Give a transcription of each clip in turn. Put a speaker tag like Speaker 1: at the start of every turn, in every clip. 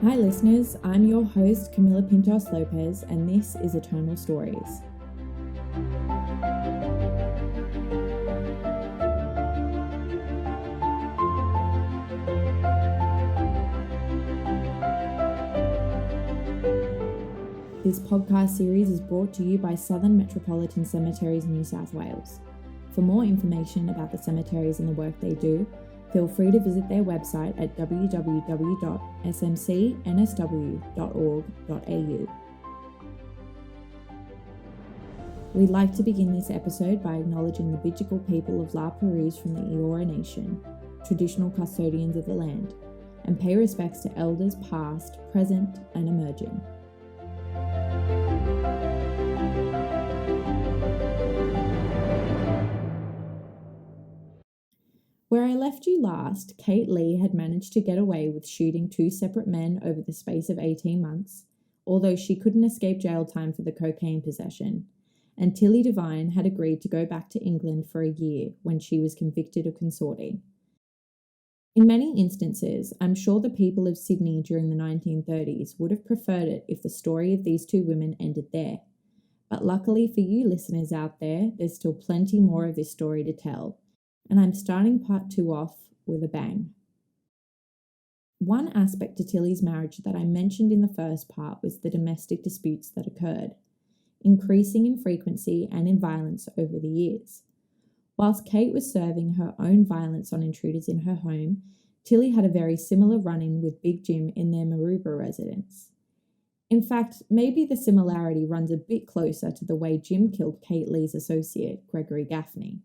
Speaker 1: Hi listeners, I'm your host Camilla Pintos Lopez and this is Eternal Stories. This podcast series is brought to you by Southern Metropolitan Cemeteries, New South Wales. For more information about the cemeteries and the work they do, feel free to visit their website at www.smcnsw.org.au. We'd like to begin this episode by acknowledging the Bidjigal people of La Perouse from the Eora Nation, traditional custodians of the land, and pay respects to elders past, present, and emerging. Where I left you last, Kate Leigh had managed to get away with shooting two separate men over the space of 18 months, although she couldn't escape jail time for the cocaine possession, and Tilly Devine had agreed to go back to England for a year when she was convicted of consorting. In many instances, I'm sure the people of Sydney during the 1930s would have preferred it if the story of these two women ended there. But luckily for you listeners out there, there's still plenty more of this story to tell. And I'm starting part 2 off with a bang. One aspect to Tilly's marriage that I mentioned in the first part was the domestic disputes that occurred, increasing in frequency and in violence over the years. Whilst Kate was serving her own violence on intruders in her home, Tilly had a very similar run-in with Big Jim in their Maroubra residence. In fact, maybe the similarity runs a bit closer to the way Jim killed Kate Leigh's associate, Gregory Gaffney.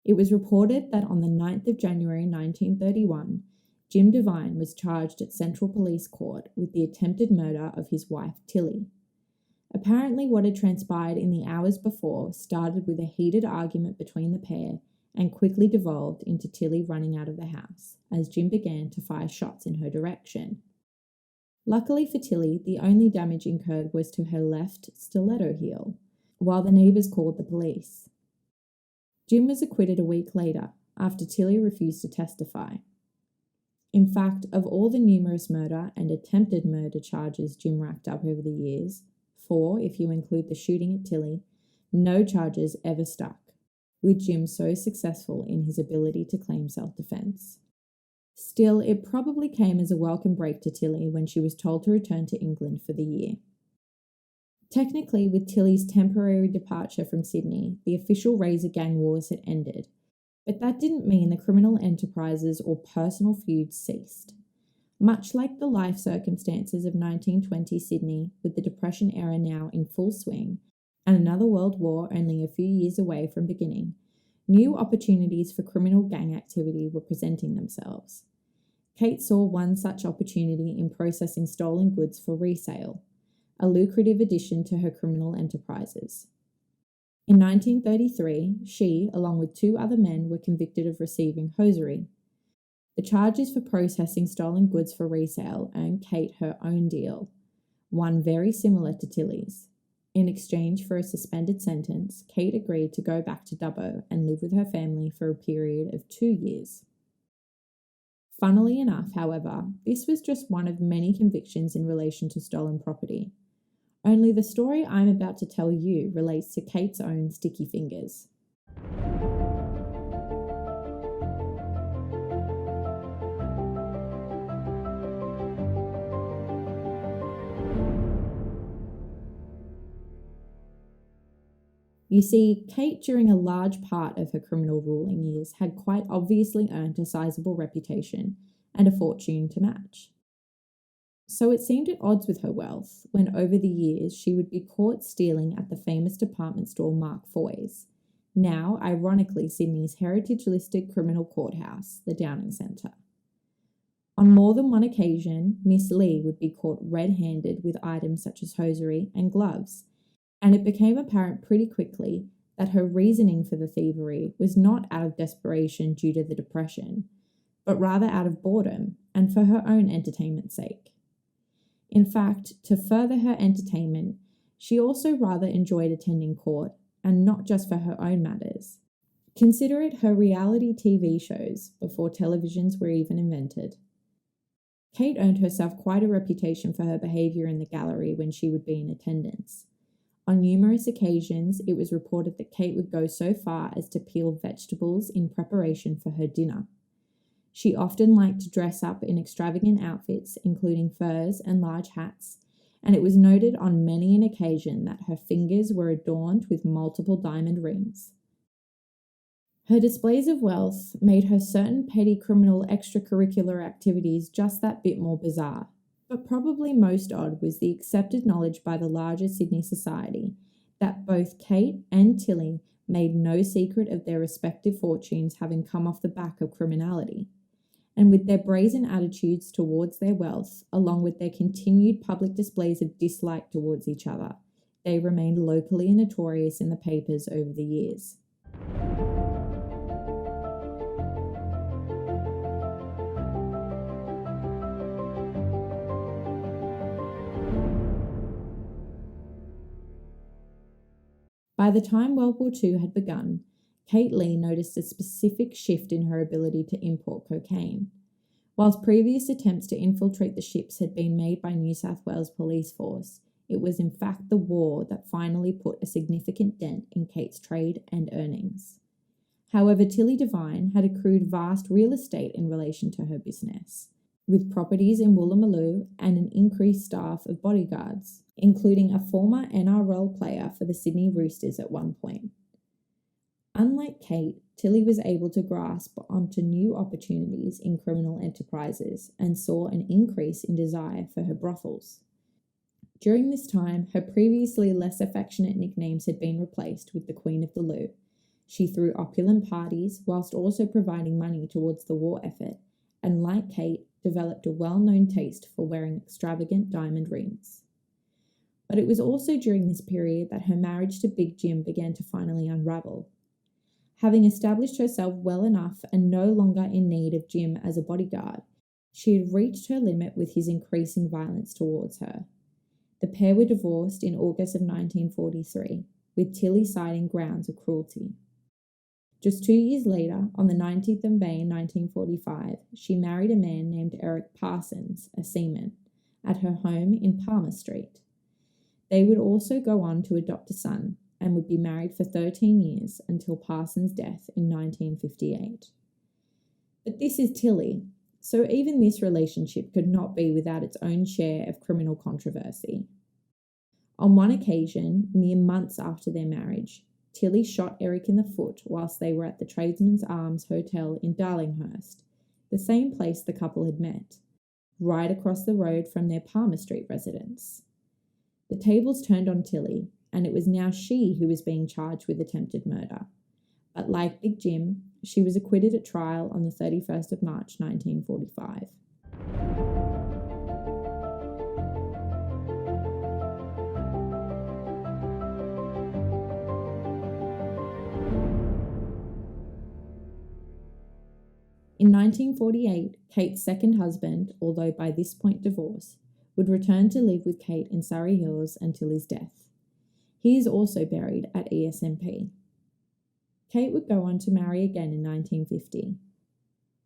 Speaker 1: It was reported that on the 9th of January 1931, Jim Devine was charged at Central Police Court with the attempted murder of his wife Tilly. Apparently what had transpired in the hours before started with a heated argument between the pair and quickly devolved into Tilly running out of the house as Jim began to fire shots in her direction. Luckily for Tilly, the only damage incurred was to her left stiletto heel, while the neighbours called the police. Jim was acquitted a week later, after Tilly refused to testify. In fact, of all the numerous murder and attempted murder charges Jim racked up over the years, 4 if you include the shooting at Tilly, no charges ever stuck, with Jim so successful in his ability to claim self-defense. Still, it probably came as a welcome break to Tilly when she was told to return to England for the year. Technically, with Tilly's temporary departure from Sydney, the official Razor Gang wars had ended, but that didn't mean the criminal enterprises or personal feuds ceased. Much like the life circumstances of 1920 Sydney, with the Depression era now in full swing, and another world war only a few years away from beginning, new opportunities for criminal gang activity were presenting themselves. Kate saw one such opportunity in processing stolen goods for resale, a lucrative addition to her criminal enterprises. In 1933, she, along with 2 other men, were convicted of receiving hosiery. The charges for processing stolen goods for resale earned Kate her own deal, one very similar to Tilly's. In exchange for a suspended sentence, Kate agreed to go back to Dubbo and live with her family for a period of 2 years. Funnily enough, however, this was just one of many convictions in relation to stolen property. Only the story I'm about to tell you relates to Kate's own sticky fingers. You see, Kate, during a large part of her criminal ruling years, had quite obviously earned a sizable reputation and a fortune to match. So it seemed at odds with her wealth when over the years she would be caught stealing at the famous department store Mark Foy's, now ironically Sydney's heritage-listed criminal courthouse, the Downing Centre. On more than one occasion, Miss Leigh would be caught red-handed with items such as hosiery and gloves, and it became apparent pretty quickly that her reasoning for the thievery was not out of desperation due to the Depression, but rather out of boredom and for her own entertainment's sake. In fact, to further her entertainment, she also rather enjoyed attending court, and not just for her own matters. Consider it her reality TV shows before televisions were even invented. Kate earned herself quite a reputation for her behaviour in the gallery when she would be in attendance. On numerous occasions, it was reported that Kate would go so far as to peel vegetables in preparation for her dinner. She often liked to dress up in extravagant outfits, including furs and large hats, and it was noted on many an occasion that her fingers were adorned with multiple diamond rings. Her displays of wealth made her certain petty criminal extracurricular activities just that bit more bizarre. But probably most odd was the accepted knowledge by the larger Sydney society that both Kate and Tilly made no secret of their respective fortunes having come off the back of criminality. And with their brazen attitudes towards their wealth, along with their continued public displays of dislike towards each other, they remained locally notorious in the papers over the years. By the time World War II had begun, Kate Leigh noticed a specific shift in her ability to import cocaine. Whilst previous attempts to infiltrate the ships had been made by New South Wales Police Force, it was in fact the war that finally put a significant dent in Kate's trade and earnings. However, Tilly Devine had accrued vast real estate in relation to her business, with properties in Woolloomooloo and an increased staff of bodyguards, including a former NRL player for the Sydney Roosters at one point. Unlike Kate, Tilly was able to grasp onto new opportunities in criminal enterprises and saw an increase in desire for her brothels. During this time, her previously less affectionate nicknames had been replaced with the Queen of the Loo. She threw opulent parties whilst also providing money towards the war effort, and like Kate, developed a well-known taste for wearing extravagant diamond rings. But it was also during this period that her marriage to Big Jim began to finally unravel. Having established herself well enough and no longer in need of Jim as a bodyguard, she had reached her limit with his increasing violence towards her. The pair were divorced in August of 1943, with Tilly citing grounds of cruelty. Just 2 years later, on the 19th of May 1945, she married a man named Eric Parsons, a seaman, at her home in Palmer Street. They would also go on to adopt a son and would be married for 13 years until Parsons' death in 1958. But this is Tilly, so even this relationship could not be without its own share of criminal controversy. On one occasion, mere months after their marriage, Tilly shot Eric in the foot whilst they were at the Tradesman's Arms Hotel in Darlinghurst, the same place the couple had met, right across the road from their Palmer Street residence. The tables turned on Tilly, and it was now she who was being charged with attempted murder. But like Big Jim, she was acquitted at trial on the 31st of March 1945. In 1948, Kate's second husband, although by this point divorced, would return to live with Kate in Surrey Hills until his death. He is also buried at ESMP. Kate would go on to marry again in 1950.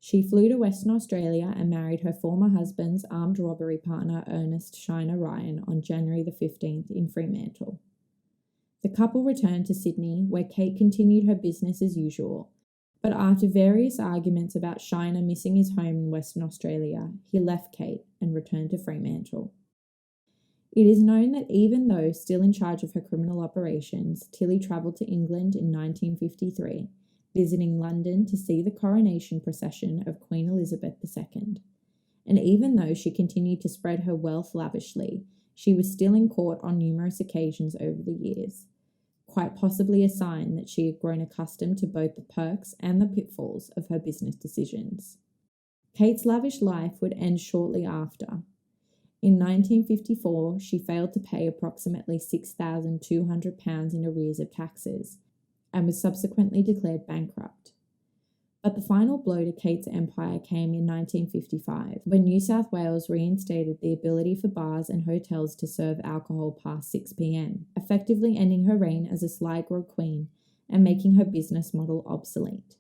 Speaker 1: She flew to Western Australia and married her former husband's armed robbery partner Ernest Shiner Ryan on January the 15th in Fremantle. The couple returned to Sydney, where Kate continued her business as usual, but after various arguments about Shiner missing his home in Western Australia, he left Kate and returned to Fremantle. It is known that even though still in charge of her criminal operations, Tilly travelled to England in 1953, visiting London to see the coronation procession of Queen Elizabeth II. And even though she continued to spread her wealth lavishly, she was still in court on numerous occasions over the years, quite possibly a sign that she had grown accustomed to both the perks and the pitfalls of her business decisions. Kate's lavish life would end shortly after. In 1954, she failed to pay approximately £6,200 in arrears of taxes and was subsequently declared bankrupt. But the final blow to Kate's empire came in 1955, when New South Wales reinstated the ability for bars and hotels to serve alcohol past 6 p.m, effectively ending her reign as a sly-grog queen and making her business model obsolete.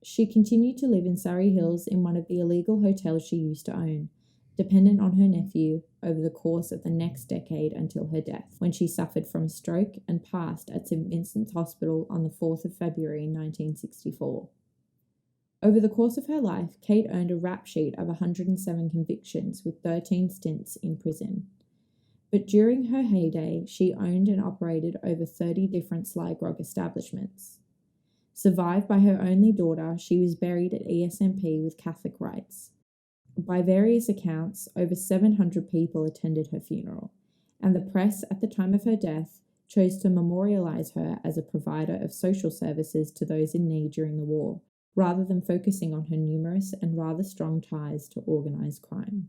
Speaker 1: She continued to live in Surrey Hills in one of the illegal hotels she used to own, dependent on her nephew over the course of the next decade until her death, when she suffered from a stroke and passed at St Vincent's Hospital on the 4th of February 1964. Over the course of her life, Kate earned a rap sheet of 107 convictions with 13 stints in prison. But during her heyday, she owned and operated over 30 different sly grog establishments. Survived by her only daughter, she was buried at ESMP with Catholic rites. By various accounts, over 700 people attended her funeral, and the press at the time of her death chose to memorialize her as a provider of social services to those in need during the war, rather than focusing on her numerous and rather strong ties to organized crime.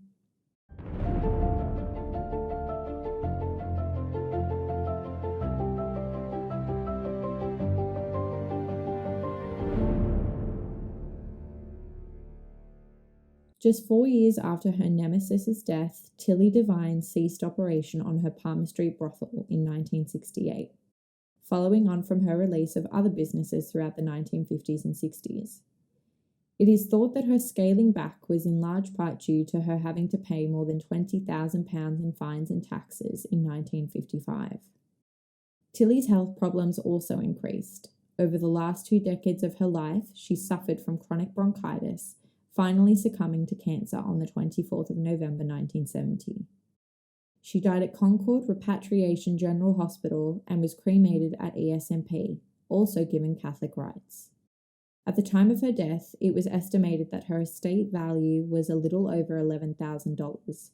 Speaker 1: Just 4 years after her nemesis's death, Tilly Devine ceased operation on her Palmer Street brothel in 1968, following on from her release of other businesses throughout the 1950s and 60s. It is thought that her scaling back was in large part due to her having to pay more than £20,000 in fines and taxes in 1955. Tilly's health problems also increased. Over the last 2 decades of her life, she suffered from chronic bronchitis, finally succumbing to cancer on the 24th of November 1970. She died at Concord Repatriation General Hospital and was cremated at ESMP, also given Catholic rites. At the time of her death, it was estimated that her estate value was a little over $11,000,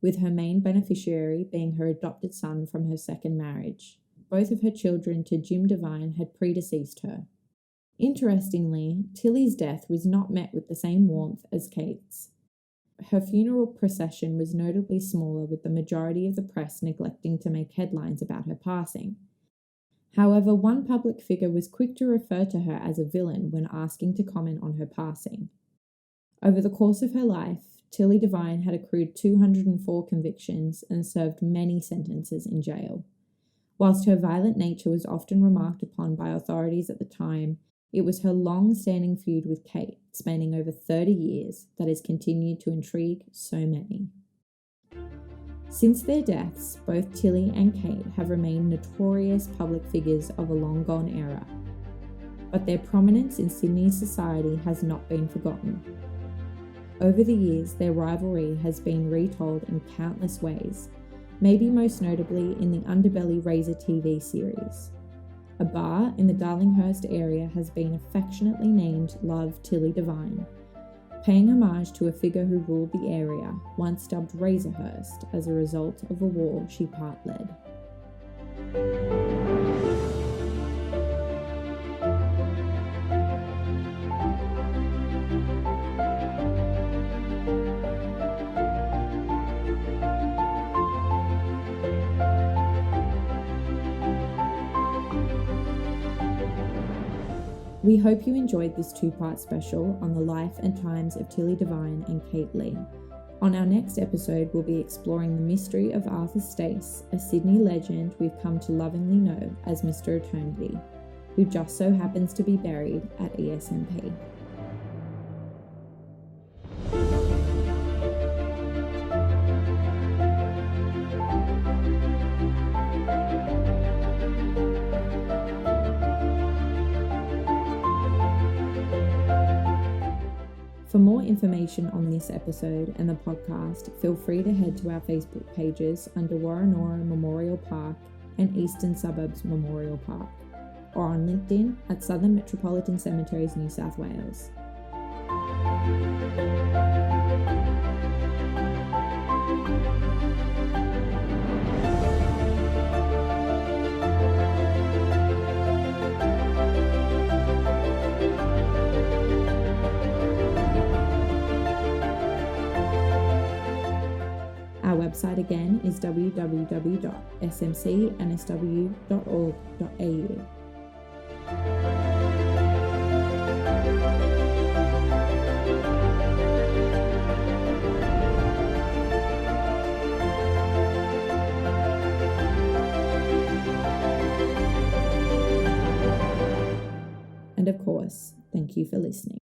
Speaker 1: with her main beneficiary being her adopted son from her second marriage. Both of her children to Jim Devine had predeceased her. Interestingly, Tilly's death was not met with the same warmth as Kate's. Her funeral procession was notably smaller, with the majority of the press neglecting to make headlines about her passing. However, one public figure was quick to refer to her as a villain when asking to comment on her passing. Over the course of her life, Tilly Devine had accrued 204 convictions and served many sentences in jail. Whilst her violent nature was often remarked upon by authorities at the time, it was her long-standing feud with Kate, spanning over 30 years, that has continued to intrigue so many. Since their deaths, both Tilly and Kate have remained notorious public figures of a long-gone era, but their prominence in Sydney's society has not been forgotten. Over the years, their rivalry has been retold in countless ways, maybe most notably in the Underbelly Razor TV series. A bar in the Darlinghurst area has been affectionately named Love Tilly Devine, paying homage to a figure who ruled the area, once dubbed Razorhurst, as a result of a war she part-led. We hope you enjoyed this 2-part special on the life and times of Tilly Devine and Kate Leigh. On our next episode, we'll be exploring the mystery of Arthur Stace, a Sydney legend we've come to lovingly know as Mr. Eternity, who just so happens to be buried at ESMP. For more information on this episode and the podcast, feel free to head to our Facebook pages under Warrenora Memorial Park and Eastern Suburbs Memorial Park, or on LinkedIn at Southern Metropolitan Cemeteries, New South Wales. Our website again is www.smcnsw.org.au. And of course, thank you for listening.